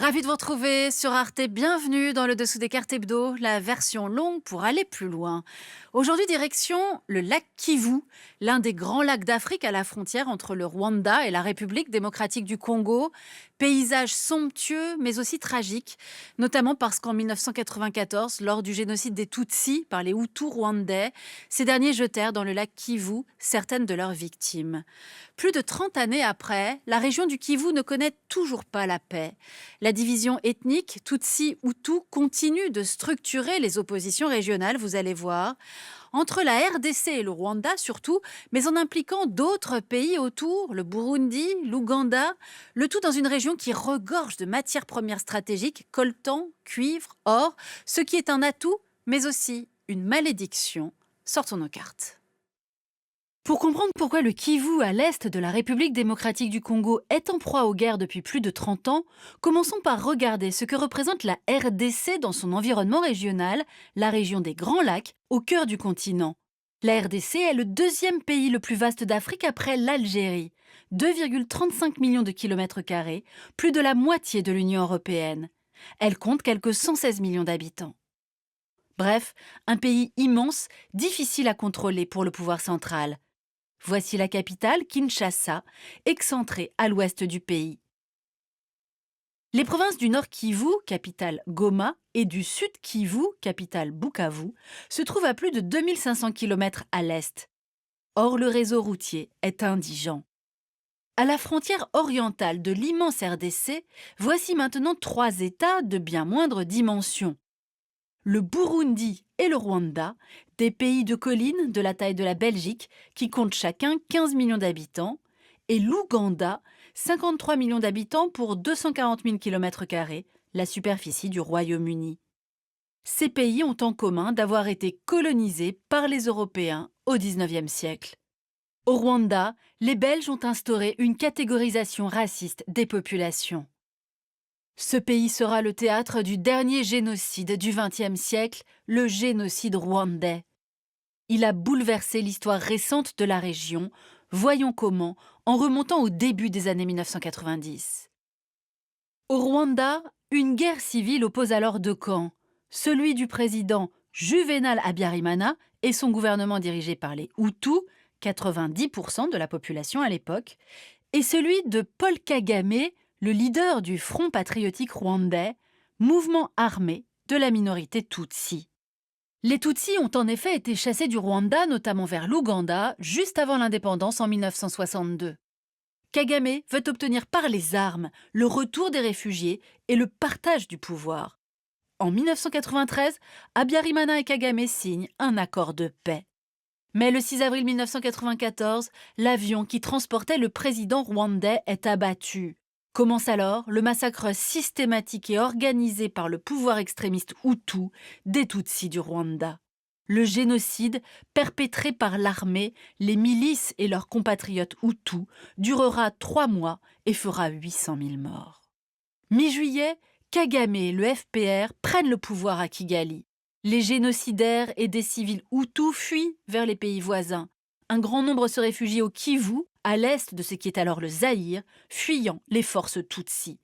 Ravi de vous retrouver sur Arte. Bienvenue dans le Dessous des cartes hebdo, la version longue pour aller plus loin. Aujourd'hui, direction le lac Kivu, l'un des grands lacs d'Afrique à la frontière entre le Rwanda et la République démocratique du Congo. Paysage somptueux, mais aussi tragique, notamment parce qu'en 1994, lors du génocide des Tutsis par les Hutus rwandais, ces derniers jetèrent dans le lac Kivu certaines de leurs victimes. Plus de 30 années après, la région du Kivu ne connaît toujours pas la paix. La division ethnique Tutsi-Hutu continue de structurer les oppositions régionales, vous allez voir, entre la RDC et le Rwanda surtout, mais en impliquant d'autres pays autour, le Burundi, l'Ouganda, le tout dans une région qui regorge de matières premières stratégiques, coltan, cuivre, or, ce qui est un atout, mais aussi une malédiction. Sortons nos cartes. Pour comprendre pourquoi le Kivu, à l'est de la République démocratique du Congo, est en proie aux guerres depuis plus de 30 ans, commençons par regarder ce que représente la RDC dans son environnement régional, la région des Grands Lacs, au cœur du continent. La RDC est le deuxième pays le plus vaste d'Afrique après l'Algérie. 2,35 millions de kilomètres carrés, plus de la moitié de l'Union européenne. Elle compte quelques 116 millions d'habitants. Bref, un pays immense, difficile à contrôler pour le pouvoir central. Voici la capitale, Kinshasa, excentrée à l'ouest du pays. Les provinces du Nord Kivu, capitale Goma, et du Sud Kivu, capitale Bukavu, se trouvent à plus de 2500 km à l'est. Or, le réseau routier est indigent. À la frontière orientale de l'immense RDC, voici maintenant 3 États de bien moindre dimension. Le Burundi et le Rwanda, des pays de collines de la taille de la Belgique qui comptent chacun 15 millions d'habitants, et l'Ouganda, 53 millions d'habitants pour 240 000 km², la superficie du Royaume-Uni. Ces pays ont en commun d'avoir été colonisés par les Européens au XIXe siècle. Au Rwanda, les Belges ont instauré une catégorisation raciste des populations. Ce pays sera le théâtre du dernier génocide du XXe siècle, le génocide rwandais. Il a bouleversé l'histoire récente de la région. Voyons comment, en remontant au début des années 1990. Au Rwanda, une guerre civile oppose alors deux camps, celui du président Juvenal Habyarimana et son gouvernement dirigé par les Hutus, 90% de la population à l'époque, et celui de Paul Kagame, le leader du Front patriotique rwandais, mouvement armé de la minorité Tutsi. Les Tutsis ont en effet été chassés du Rwanda, notamment vers l'Ouganda, juste avant l'indépendance en 1962. Kagame veut obtenir par les armes le retour des réfugiés et le partage du pouvoir. En 1993, Habyarimana et Kagame signent un accord de paix. Mais le 6 avril 1994, l'avion qui transportait le président rwandais est abattu. Commence alors le massacre systématique et organisé par le pouvoir extrémiste Hutu des Tutsis du Rwanda. Le génocide, perpétré par l'armée, les milices et leurs compatriotes Hutus, durera 3 mois et fera 800 000 morts. Mi-juillet, Kagame et le FPR prennent le pouvoir à Kigali. Les génocidaires et des civils Hutus fuient vers les pays voisins. Un grand nombre se réfugie au Kivu, à l'est de ce qui est alors le Zaïre, fuyant les forces Tutsis.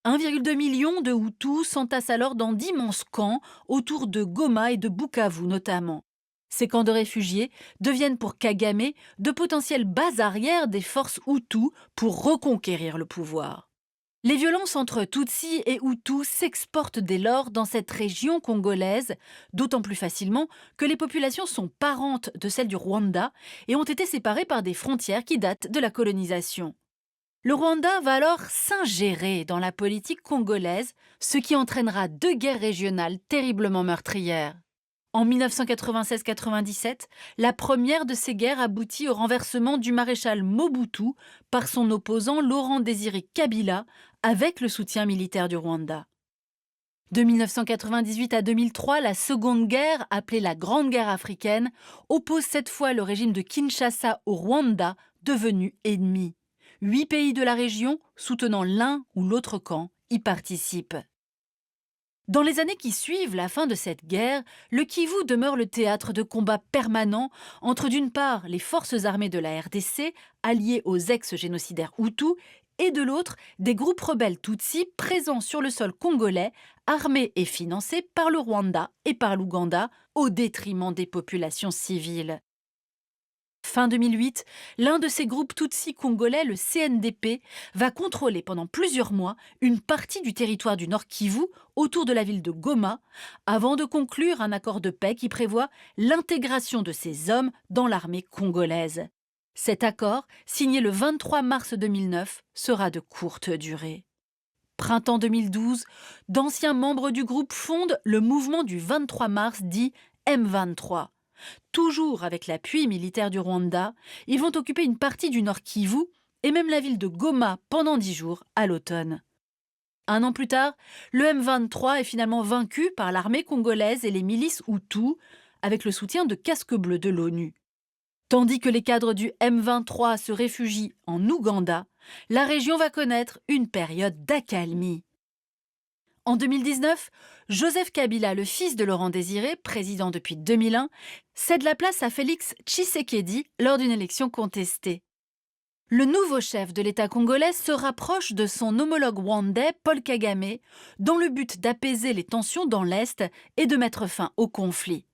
1,2 million de Hutus s'entassent alors dans d'immenses camps autour de Goma et de Bukavu notamment. Ces camps de réfugiés deviennent pour Kagame de potentielles bases arrières des forces Hutus pour reconquérir le pouvoir. Les violences entre Tutsis et Hutus s'exportent dès lors dans cette région congolaise, d'autant plus facilement que les populations sont parentes de celles du Rwanda et ont été séparées par des frontières qui datent de la colonisation. Le Rwanda va alors s'ingérer dans la politique congolaise, ce qui entraînera 2 guerres régionales terriblement meurtrières. En 1996-97, la première de ces guerres aboutit au renversement du maréchal Mobutu par son opposant Laurent-Désiré Kabila avec le soutien militaire du Rwanda. De 1998 à 2003, la seconde guerre, appelée la Grande Guerre africaine, oppose cette fois le régime de Kinshasa au Rwanda, devenu ennemi. 8 pays de la région, soutenant l'un ou l'autre camp, y participent. Dans les années qui suivent la fin de cette guerre, le Kivu demeure le théâtre de combats permanents entre d'une part les forces armées de la RDC, alliées aux ex-génocidaires Hutus, et de l'autre, des groupes rebelles Tutsis présents sur le sol congolais, armés et financés par le Rwanda et par l'Ouganda, au détriment des populations civiles. Fin 2008, l'un de ces groupes Tutsis congolais, le CNDP, va contrôler pendant plusieurs mois une partie du territoire du Nord Kivu autour de la ville de Goma, avant de conclure un accord de paix qui prévoit l'intégration de ces hommes dans l'armée congolaise. Cet accord, signé le 23 mars 2009, sera de courte durée. Printemps 2012, d'anciens membres du groupe fondent le mouvement du 23 mars dit M23. Toujours avec l'appui militaire du Rwanda, ils vont occuper une partie du Nord Kivu et même la ville de Goma pendant 10 jours à l'automne. Un an plus tard, le M23 est finalement vaincu par l'armée congolaise et les milices Hutus, avec le soutien de casques bleus de l'ONU. Tandis que les cadres du M23 se réfugient en Ouganda, la région va connaître une période d'accalmie. En 2019, Joseph Kabila, le fils de Laurent Désiré, président depuis 2001, cède la place à Félix Tshisekedi lors d'une élection contestée. Le nouveau chef de l'État congolais se rapproche de son homologue rwandais, Paul Kagame, dans le but d'apaiser les tensions dans l'Est et de mettre fin au conflit.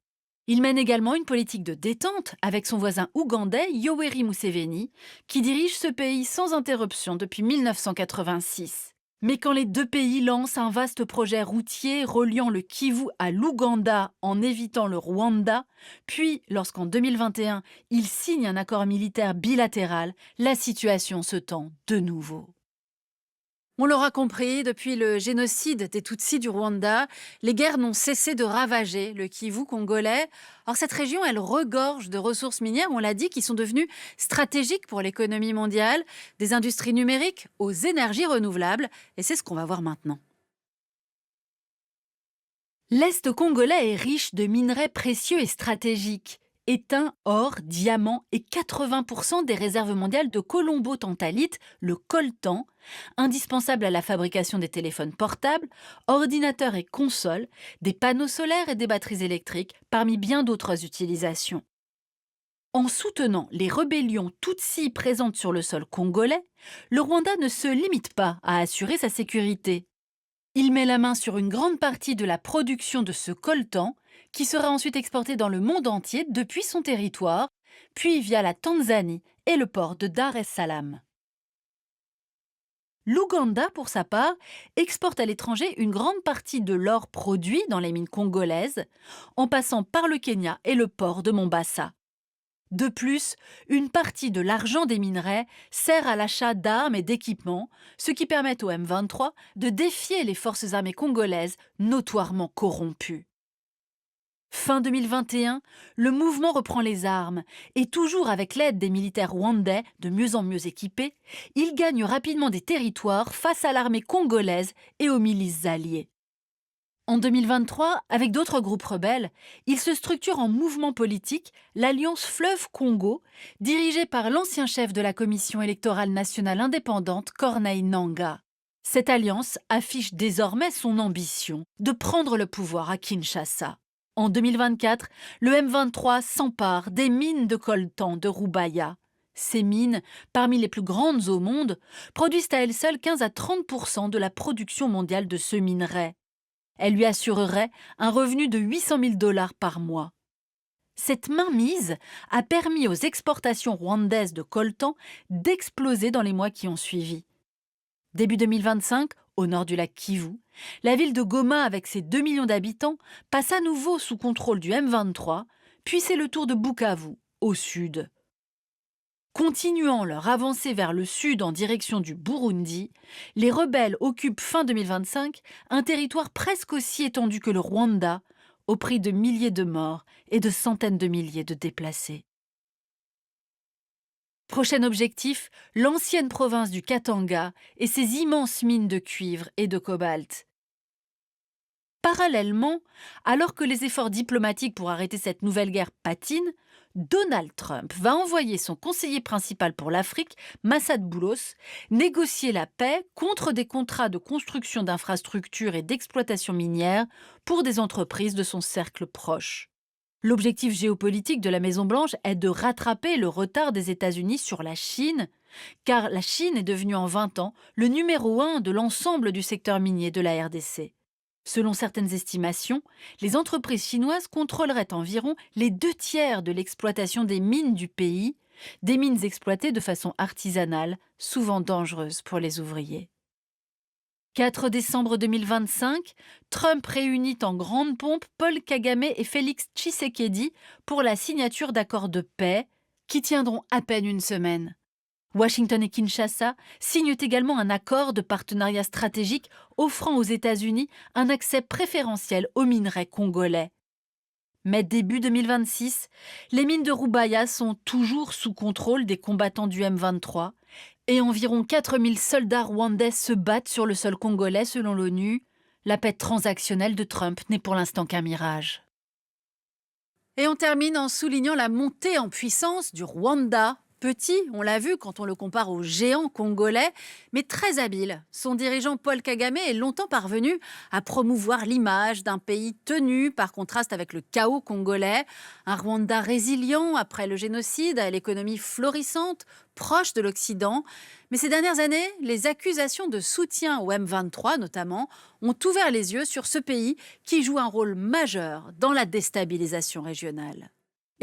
Il mène également une politique de détente avec son voisin ougandais, Yoweri Museveni, qui dirige ce pays sans interruption depuis 1986. Mais quand les deux pays lancent un vaste projet routier reliant le Kivu à l'Ouganda en évitant le Rwanda, puis lorsqu'en 2021, ils signent un accord militaire bilatéral, la situation se tend de nouveau. On l'aura compris, depuis le génocide des Tutsis du Rwanda, les guerres n'ont cessé de ravager le Kivu congolais. Or, cette région, elle regorge de ressources minières, on l'a dit, qui sont devenues stratégiques pour l'économie mondiale, des industries numériques aux énergies renouvelables. Et c'est ce qu'on va voir maintenant. L'Est congolais est riche de minerais précieux et stratégiques. Étain, or, diamants et 80% des réserves mondiales de colombo-tantalite, le coltan, indispensable à la fabrication des téléphones portables, ordinateurs et consoles, des panneaux solaires et des batteries électriques, parmi bien d'autres utilisations. En soutenant les rébellions Tutsis présentes sur le sol congolais, le Rwanda ne se limite pas à assurer sa sécurité. Il met la main sur une grande partie de la production de ce coltan, qui sera ensuite exporté dans le monde entier depuis son territoire, puis via la Tanzanie et le port de Dar es Salaam. L'Ouganda, pour sa part, exporte à l'étranger une grande partie de l'or produit dans les mines congolaises, en passant par le Kenya et le port de Mombasa. De plus, une partie de l'argent des minerais sert à l'achat d'armes et d'équipements, ce qui permet au M23 de défier les forces armées congolaises notoirement corrompues. Fin 2021, le mouvement reprend les armes et toujours avec l'aide des militaires rwandais de mieux en mieux équipés, il gagne rapidement des territoires face à l'armée congolaise et aux milices alliées. En 2023, avec d'autres groupes rebelles, il se structure en mouvement politique l'Alliance Fleuve Congo, dirigée par l'ancien chef de la Commission électorale nationale indépendante, Corneille Nangaa. Cette alliance affiche désormais son ambition de prendre le pouvoir à Kinshasa. En 2024, le M23 s'empare des mines de coltan de Rubaya. Ces mines, parmi les plus grandes au monde, produisent à elles seules 15 à 30% de la production mondiale de ce minerai. Elle lui assurerait un revenu de 800 000 $ par mois. Cette mainmise a permis aux exportations rwandaises de coltan d'exploser dans les mois qui ont suivi. Début 2025, au nord du lac Kivu, la ville de Goma, avec ses 2 millions d'habitants, passe à nouveau sous contrôle du M23, puis c'est le tour de Bukavu, au sud. Continuant leur avancée vers le sud en direction du Burundi, les rebelles occupent fin 2025 un territoire presque aussi étendu que le Rwanda, au prix de milliers de morts et de centaines de milliers de déplacés. Prochain objectif, l'ancienne province du Katanga et ses immenses mines de cuivre et de cobalt. Parallèlement, alors que les efforts diplomatiques pour arrêter cette nouvelle guerre patinent, Donald Trump va envoyer son conseiller principal pour l'Afrique, Massad Boulos, négocier la paix contre des contrats de construction d'infrastructures et d'exploitation minière pour des entreprises de son cercle proche. L'objectif géopolitique de la Maison-Blanche est de rattraper le retard des États-Unis sur la Chine, car la Chine est devenue en 20 ans le numéro 1 de l'ensemble du secteur minier de la RDC. Selon certaines estimations, les entreprises chinoises contrôleraient environ les 2 tiers de l'exploitation des mines du pays, des mines exploitées de façon artisanale, souvent dangereuses pour les ouvriers. 4 décembre 2025, Trump réunit en grande pompe Paul Kagame et Félix Tshisekedi pour la signature d'accords de paix qui tiendront à peine une semaine. Washington et Kinshasa signent également un accord de partenariat stratégique offrant aux États-Unis un accès préférentiel aux minerais congolais. Mais début 2026, les mines de Roubaïa sont toujours sous contrôle des combattants du M23 et environ 4000 soldats rwandais se battent sur le sol congolais selon l'ONU. La paix transactionnelle de Trump n'est pour l'instant qu'un mirage. Et on termine en soulignant la montée en puissance du Rwanda. Petit, on l'a vu quand on le compare au géant congolais, mais très habile. Son dirigeant Paul Kagame est longtemps parvenu à promouvoir l'image d'un pays tenu par contraste avec le chaos congolais. Un Rwanda résilient après le génocide, à l'économie florissante, proche de l'Occident. Mais ces dernières années, les accusations de soutien au M23 notamment ont ouvert les yeux sur ce pays qui joue un rôle majeur dans la déstabilisation régionale.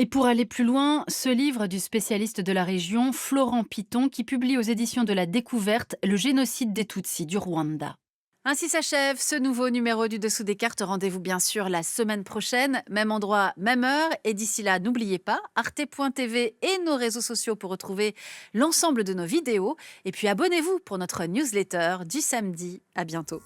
Et pour aller plus loin, ce livre du spécialiste de la région, Florent Piton, qui publie aux éditions de la Découverte le génocide des Tutsis du Rwanda. Ainsi s'achève ce nouveau numéro du Dessous des cartes. Rendez-vous bien sûr la semaine prochaine, même endroit, même heure. Et d'ici là, n'oubliez pas, arte.tv et nos réseaux sociaux pour retrouver l'ensemble de nos vidéos. Et puis abonnez-vous pour notre newsletter du samedi. À bientôt.